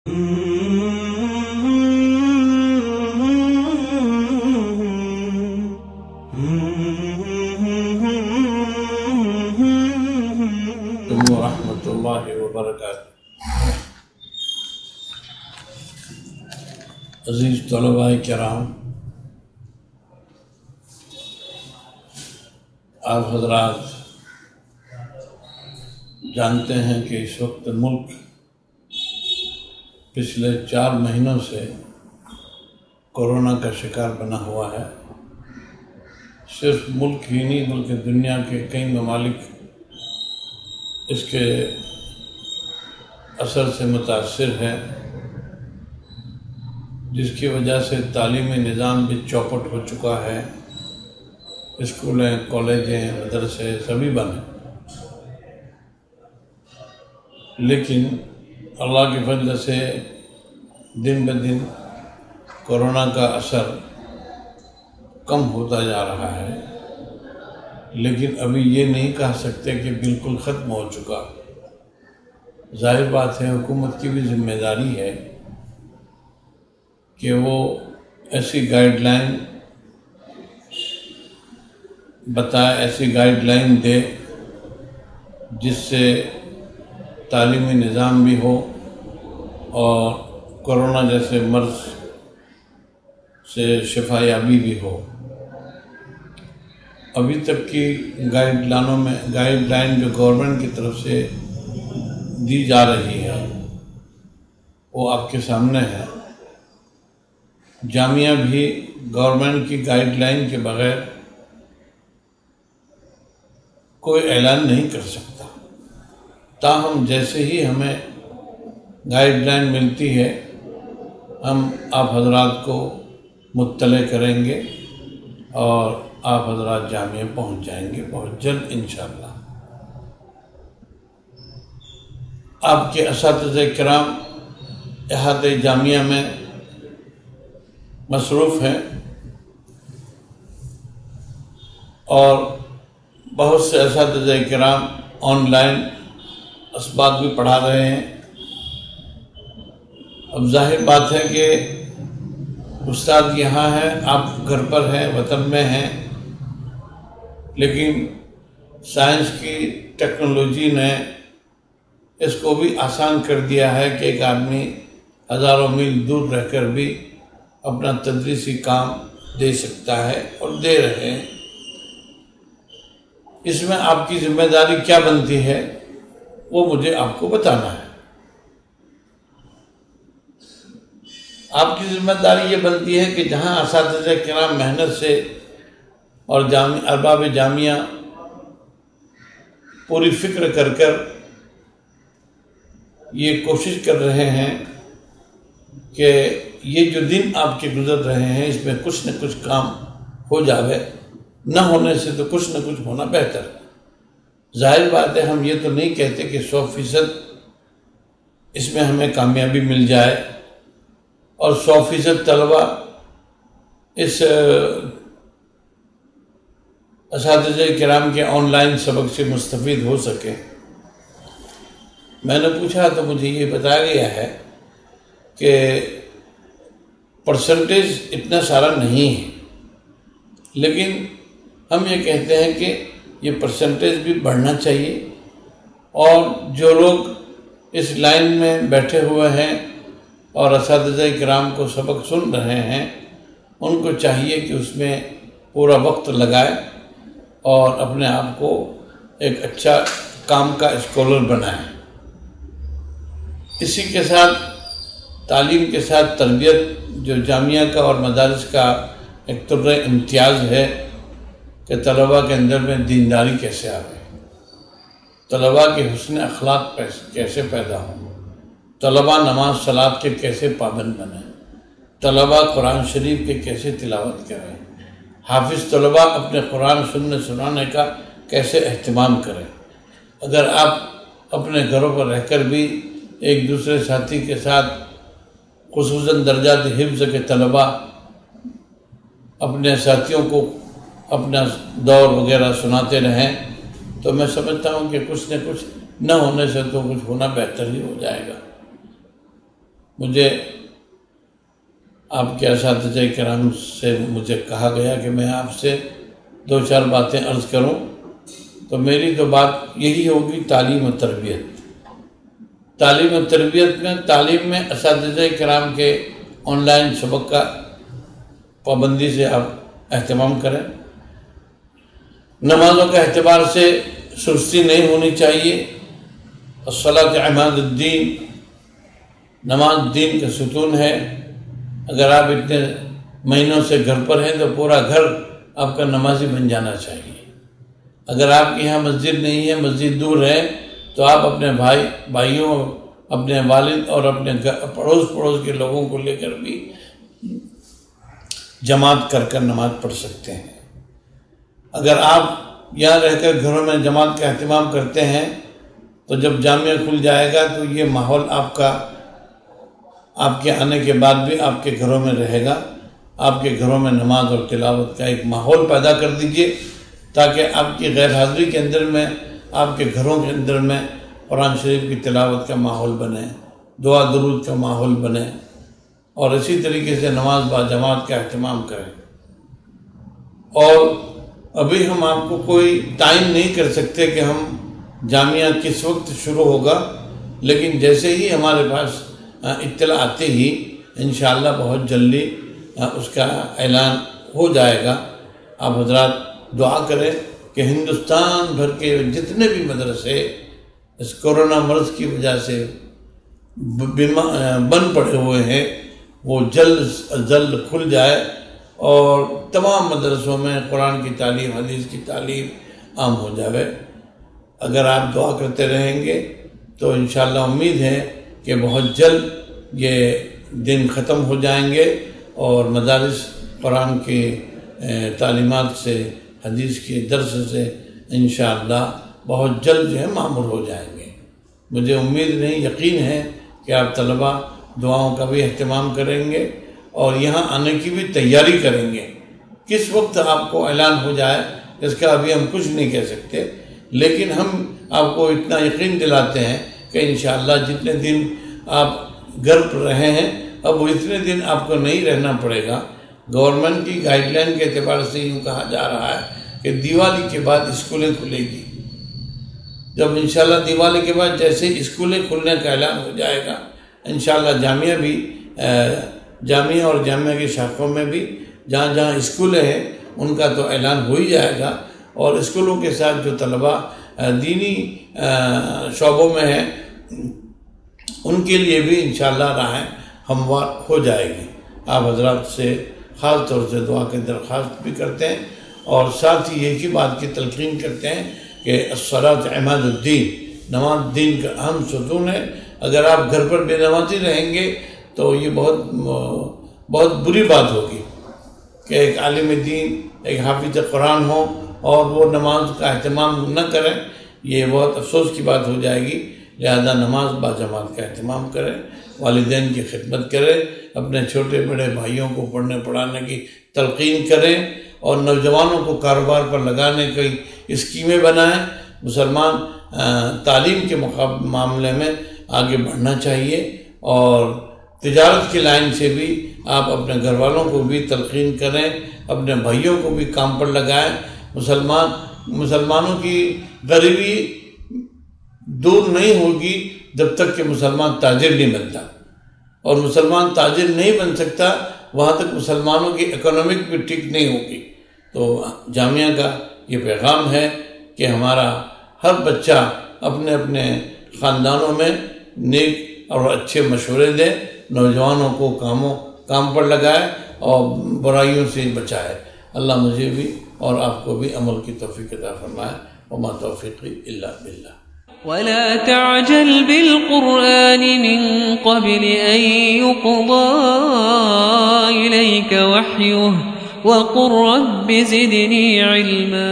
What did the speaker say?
ورحمۃ اللہ وبرکاتہ۔ عزیز طلباء کرام، آپ حضرات جانتے ہیں کہ اس وقت ملک پچھلے 4 مہینوں سے کورونا کا شکار بنا ہوا ہے۔ صرف ملک ہی نہیں بلکہ دنیا کے کئی ممالک اس کے اثر سے متاثر ہے، جس کی وجہ سے تعلیمی نظام بھی چوپٹ ہو چکا ہے۔ اسکولیں، کالجیں، مدرسے سبھی بند ہیں، لیکن اللہ کے فضل سے دن بدن کورونا کا اثر کم ہوتا جا رہا ہے، لیکن ابھی یہ نہیں کہہ سکتے کہ بالکل ختم ہو چکا۔ ظاہر بات ہے حکومت کی بھی ذمہ داری ہے کہ وہ ایسی گائیڈ لائن بتائے، ایسی گائیڈ لائن دے جس سے تعلیمی نظام بھی ہو اور کورونا جیسے مرض سے شفا یابی بھی ہو۔ ابھی تک کی گائیڈ لائن جو گورنمنٹ کی طرف سے دی جا رہی ہے وہ آپ کے سامنے ہے۔ جامعہ بھی گورنمنٹ کی گائیڈ لائن کے بغیر کوئی اعلان نہیں کر سکتا۔ تاہم جیسے ہی ہمیں گائیڈ لائن ملتی ہے ہم آپ حضرات کو مطلع کریں گے اور آپ حضرات جامعہ پہنچ جائیں گے بہت جلد انشاءاللہ۔ آپ کے اساتذہ کرام احاطہ جامعہ میں مصروف ہیں اور بہت سے اساتذہ کرام آن لائن اسباق بھی پڑھا رہے ہیں۔ اب ظاہر بات ہے کہ استاد یہاں ہیں، آپ گھر پر ہیں، وطن میں ہیں، لیکن سائنس کی ٹیکنالوجی نے اس کو بھی آسان کر دیا ہے کہ ایک آدمی ہزاروں میل دور رہ کر بھی اپنا تدریسی کام دے سکتا ہے اور دے رہے ہیں۔ اس میں آپ کی ذمہ داری کیا بنتی ہے وہ مجھے آپ کو بتانا ہے۔ آپ کی ذمہ داری یہ بنتی ہے کہ جہاں اساتذہ کرام محنت سے اور ارباب جامعہ پوری فکر کر کر یہ کوشش کر رہے ہیں کہ یہ جو دن آپ کے گزر رہے ہیں اس میں کچھ نہ کچھ کام ہو جاوے، نہ ہونے سے تو کچھ نہ کچھ ہونا بہتر ہے۔ ظاہر بات ہے ہم یہ تو نہیں کہتے کہ 100% اس میں ہمیں کامیابی مل جائے اور 100% طلبہ اس اساتذہ کرام کے آن لائن سبق سے مستفید ہو سکے۔ میں نے پوچھا تو مجھے یہ بتایا گیا ہے کہ پرسنٹیج اتنا سارا نہیں ہے، لیکن ہم یہ کہتے ہیں کہ یہ پرسنٹیج بھی بڑھنا چاہیے، اور جو لوگ اس لائن میں بیٹھے ہوئے ہیں اور اساتذہ کرام کو سبق سن رہے ہیں ان کو چاہیے کہ اس میں پورا وقت لگائے اور اپنے آپ کو ایک اچھا کام کا اسکالر بنائیں۔ اسی کے ساتھ تعلیم کے ساتھ تربیت جو جامعہ کا اور مدارس کا ایک طرح امتیاز ہے کہ طلباء کے اندر میں دینداری کیسے آئے، طلباء کے حسن اخلاق کیسے پیدا ہوں، طلباء نماز صلاۃ کے کیسے پابند بنیں، طلباء قرآن شریف کے کیسے تلاوت کریں، حافظ طلباء اپنے قرآن سنانے کا کیسے اہتمام کریں۔ اگر آپ اپنے گھروں پر رہ کر بھی ایک دوسرے ساتھی کے ساتھ خصوصاً درجات حفظ کے طلباء اپنے ساتھیوں کو اپنا دور وغیرہ سناتے رہیں تو میں سمجھتا ہوں کہ کچھ نہ کچھ نہ ہونے سے تو کچھ ہونا بہتر ہی ہو جائے گا۔ مجھے آپ کے اساتذہ کرام سے مجھے کہا گیا کہ میں آپ سے 2-4 باتیں عرض کروں، تو میری تو بات یہی ہوگی تعلیم و تربیت۔ تعلیم و تربیت میں، تعلیم میں اساتذہ کرام کے آن لائن سبق کا پابندی سے آپ اہتمام کریں۔ نمازوں کے اعتبار سے سستی نہیں ہونی چاہیے۔ الصلاۃ عماد الدین، نماز دین کا ستون ہے۔ اگر آپ اتنے مہینوں سے گھر پر ہیں تو پورا گھر آپ کا نمازی بن جانا چاہیے۔ اگر آپ کے یہاں مسجد نہیں ہے، مسجد دور ہے، تو آپ اپنے بھائیوں، اپنے والد اور اپنے پڑوس کے لوگوں کو لے کر بھی جماعت کر نماز پڑھ سکتے ہیں۔ اگر آپ یہاں رہ کر گھروں میں جماعت کا اہتمام کرتے ہیں تو جب جامعہ کھل جائے گا تو یہ ماحول آپ کے آنے کے بعد بھی آپ کے گھروں میں رہے گا۔ آپ کے گھروں میں نماز اور تلاوت کا ایک ماحول پیدا کر دیجئے، تاکہ آپ کی غیر حاضری کے اندر میں، آپ کے گھروں کے اندر میں قرآن شریف کی تلاوت کا ماحول بنے، دعا درود کا ماحول بنے، اور اسی طریقے سے نماز با جماعت کا اہتمام کریں۔ اور ابھی ہم آپ کو کوئی ٹائم نہیں کر سکتے کہ ہم جامعہ کس وقت شروع ہوگا، لیکن جیسے ہی ہمارے پاس اطلاع آتے ہی انشاءاللہ بہت جلدی اس کا اعلان ہو جائے گا۔ آپ حضرات دعا کریں کہ ہندوستان بھر کے جتنے بھی مدرسے اس کورونا مرض کی وجہ سے بند پڑے ہوئے ہیں وہ جلد از جلد کھل جائے اور تمام مدرسوں میں قرآن کی تعلیم، حدیث کی تعلیم عام ہو جائے۔ اگر آپ دعا کرتے رہیں گے تو انشاءاللہ امید ہے کہ بہت جلد یہ دن ختم ہو جائیں گے اور مدارس قرآن کی تعلیمات سے، حدیث کے درس سے انشاءاللہ بہت جلد جو ہے معمور ہو جائیں گے۔ مجھے امید نہیں، یقین ہے کہ آپ طلبہ دعاؤں کا بھی اہتمام کریں گے اور یہاں آنے کی بھی تیاری کریں گے۔ کس وقت آپ کو اعلان ہو جائے اس کا ابھی ہم کچھ نہیں کہہ سکتے، لیکن ہم آپ کو اتنا یقین دلاتے ہیں کہ انشاءاللہ جتنے دن آپ گھر پر رہے ہیں اب وہ اتنے دن آپ کو نہیں رہنا پڑے گا۔ گورنمنٹ کی گائیڈ لائن کے اعتبار سے یوں کہا جا رہا ہے کہ دیوالی کے بعد اسکولیں کھلے گی۔ جب انشاءاللہ دیوالی کے بعد جیسے اسکولیں کھلنے کا اعلان ہو جائے گا، انشاءاللہ جامعہ اور جامعہ کی شاخوں میں بھی جہاں جہاں اسکولیں ہیں ان کا تو اعلان ہو ہی جائے گا، اور اسکولوں کے ساتھ جو طلبہ دینی شعبوں میں ہیں ان کے لیے بھی انشاءاللہ راہیں ہموار ہو جائے گی۔ آپ حضرات سے خاص طور سے دعا کی درخواست بھی کرتے ہیں اور ساتھ ہی ایک ہی بات کی تلقین کرتے ہیں کہ الصلاۃ عماد الدین، نماز دین کا اہم ستون ہے۔ اگر آپ گھر پر بے نمازی رہیں گے تو یہ بہت بری بات ہوگی کہ ایک عالم دین، ایک حافظ قرآن ہو اور وہ نماز کا اہتمام نہ کریں، یہ بہت افسوس کی بات ہو جائے گی۔ لہذا نماز با جماعت کا اہتمام کریں، والدین کی خدمت کریں، اپنے چھوٹے بڑے بھائیوں کو پڑھنے پڑھانے کی تلقین کریں اور نوجوانوں کو کاروبار پر لگانے کی اسکیمیں بنائیں۔ مسلمان تعلیم کے معاملے میں آگے بڑھنا چاہیے اور تجارت کی لائن سے بھی آپ اپنے گھر والوں کو بھی تلقین کریں، اپنے بھائیوں کو بھی کام پر لگائیں۔ مسلمانوں کی غریبی دور نہیں ہوگی جب تک کہ مسلمان تاجر نہیں بنتا، اور مسلمان تاجر نہیں بن سکتا وہاں تک مسلمانوں کی اکنامک بھی ٹھیک نہیں ہوگی۔ تو جامعہ کا یہ پیغام ہے کہ ہمارا ہر بچہ اپنے اپنے خاندانوں میں نیک اور اچھے مشورے دے، نوجوانوں کو کام پر لگائے اور برائیوں سے بچائے۔ اللہ مجھے بھی اور آپ کو بھی عمل کی توفیق عطا فرمائے۔ وما توفیقی الا باللہ۔ ولا تعجل بالقرآن من قبل أن يقضى إليك وحيه وقل رب زدني علما۔